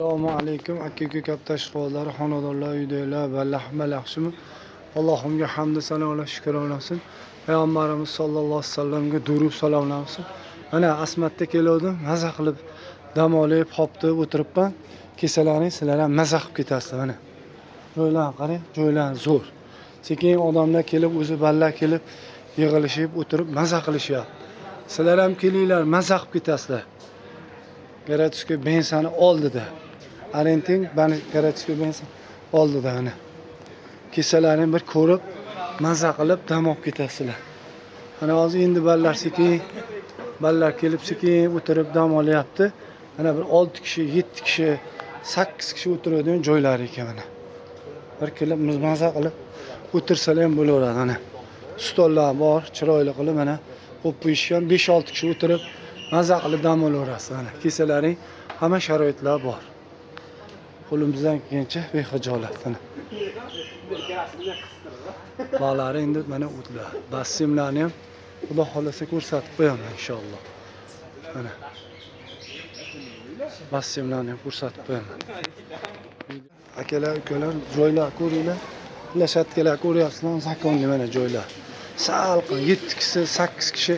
Assalomu alaykum aka kaptash qolari xonadonlar uydalar va lahmal yaxshimi? Allohimga hamd sanolar shukr olsin. Payg'ambarimiz sollallohu alayhi vasallamga durud salomlar olsin. Mana Asmatda keldim, maza qilib dam olib, hoptib o'tiribman. Kesalaring sizlar ham maza qilib ketasizlar mana. Joylar qarang, joylar zo'r. Sekin odamlar kelib, o'zi ballar kelib yig'ilishib o'tirib maza qilishyapti. Sizlar ham kelinglar, maza qilib ketasizlar. Garachka bensani oldida. Arenting bani garachka bensan oldida ana. Kesalarini bir ko'rib, maza qilib dam olib ketasizlar. Ana hozir endi ballar kelib sekin o'tirib dam olyapti. Ana bir 6 kishi, 7 kishi, 8 kishi o'tiradigan joylar ekan mana. Bir kelib maza qilib o'tirsalar ham bo'laveradi ana. Stollar bor, chiroyli qilib mana qo'yishgan 5-6 kishi o'tirib maza qilib dam olaverasiz ana. Kesalaring hamma sharoitlar bor. Qo'limizdan kelgancha bexijolat ana. Bolalar endi mana o'tlar. Bassimlarni ham Xudo xolasa ko'rsatib qo'yaman inshaalloh. Mana. Bassimlarni ham ko'rsatib qo'yaman. Akalar, ukalar, joylar ko'ringlar. Plashatkalar ko'ryapsizlar, zakonli mana joylar. Salqin 7 kishi, 8 kishi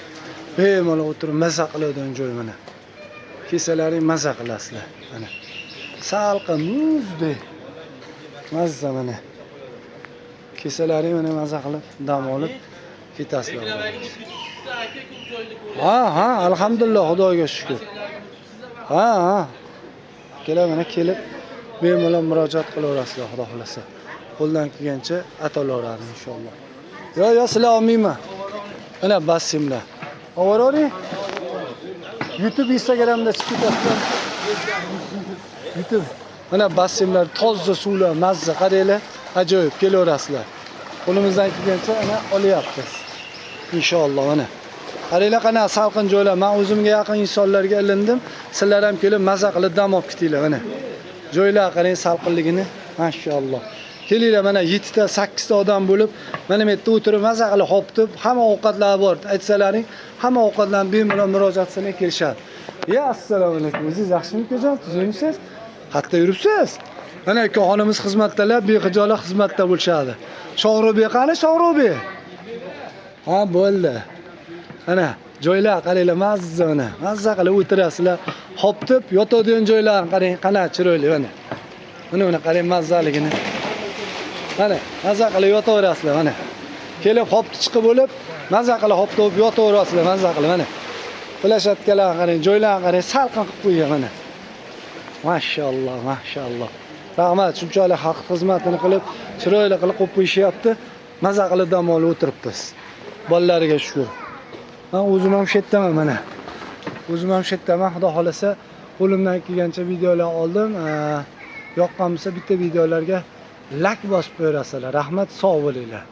bemalol o'tirib maza qiladigan joy mana. Kesalaring maza qilasizlar mana. Salqin muzdek. Mazza mana. Kesalaring mana maza qilib dam olib ketasizlar. Ha, alhamdulillah, Xudoga shukr. Ha. Kelar mana kelib bemalol murojaat qilaverasizlar, Xudo xolasa. Qo'ldan kelgancha atolaveradi inshaalloh. Yo, sizlar olmayman. Mana bassimlar. Ovoravering. YouTube, Instagramda chiqib ketasizlar. YouTube. Mana bassimlar, toza suvlar, mazza qaranglar, ajoyib kelaverasizlar. Qo'limizdan kelgancha ana olyapmiz. Inshaalloh mana. Qaranglar qana salqin joylar. Men o'zimga yaqin insonlarga ilindim. Sizlar ham kelib maza qilib dam olib ketinglar mana. Joylar qarang salqinligini, maşallah. Kelinglar mana 7 ta, 8 ta odam bo'lib, mana bu yerda o'tirib maza qilib hoptib, hamma ovqatlar bor. Aytsalaring, hamma ovqatlarni bemalol murojaat qilib kelishadi. Ya assalomu alaykum. Siz yaxshimi ukajon? Tuzimsiz? Qayerda yuribsiz? Mana ukaxonimiz xizmatdalar, bexijolat xizmatda bo'lishadi. Sho'g'ro'bek qani Sho'g'ro'bek? Ha, bo'ldi. Ana joylar qaranglar, mazza mana. Mazza qilib o'tirasizlar. Hoptib yotadigan joylar qarang, qana chiroyli mana. Mana qarang mazzaligini. Mana maza qilib yotaverasizlar mana. Kelib hopni chiqib bo'lib, maza qilib hopni yotaverasizlar, maza qilib mana. Plashatkalar qarang, joylar qarang, salqin qilib qo'ygan mana. Maşallah, maşallah. Rahmat, shunchalik xalq xizmatini qilib, chiroyli qilib qo'yib qo'yishyapti. Maza qilib dam olib o'tiribmiz. Bolalariga shukr. Men o'zim ham shetdaman mana. O'zim ham shetdaman, Xudo xolasa qo'limdan kelgancha videolar oldim. Yoqqan bo'lsa bitta videolarga like bosib qo'yasizlar. Rahmat, sog' bo'linglar.